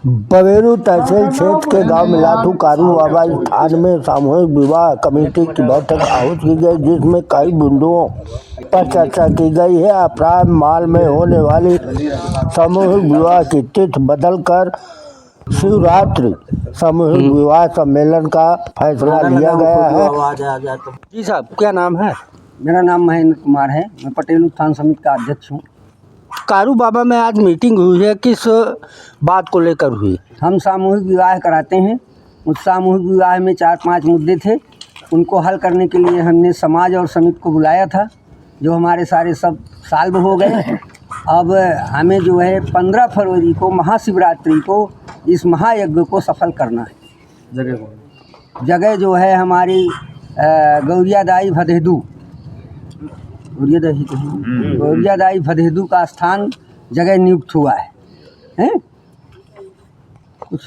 बवेरू तहसील क्षेत्र के गांव मिलातू कारू बाबा स्थान में सामूहिक विवाह कमेटी की बैठक आहूत की गई, जिसमें कई बिंदुओं पर चर्चा की गई है। अप्रैल माह में होने वाली सामूहिक विवाह की तिथि बदलकर शिवरात्रि सामूहिक विवाह सम्मेलन का फैसला लिया गया है। जी साहब, क्या नाम है? मेरा नाम महेंद्र कुमार है। मैं पटेल उत्थान समिति का अध्यक्ष हूँ। कारू बाबा में आज मीटिंग हुई है, किस बात को लेकर हुई? हम सामूहिक विवाह कराते हैं। उस सामूहिक विवाह में 4-5 मुद्दे थे, उनको हल करने के लिए हमने समाज और समिति को बुलाया था, जो हमारे सारे सब साल्व हो गए। अब हमें जो है 15 फरवरी को महाशिवरात्रि को इस महायज्ञ को सफल करना है। जगह जो है हमारी गौरियादाई भदेदू, गौरियादाई भदेदू का स्थान जगह नियुक्त हुआ है। कुछ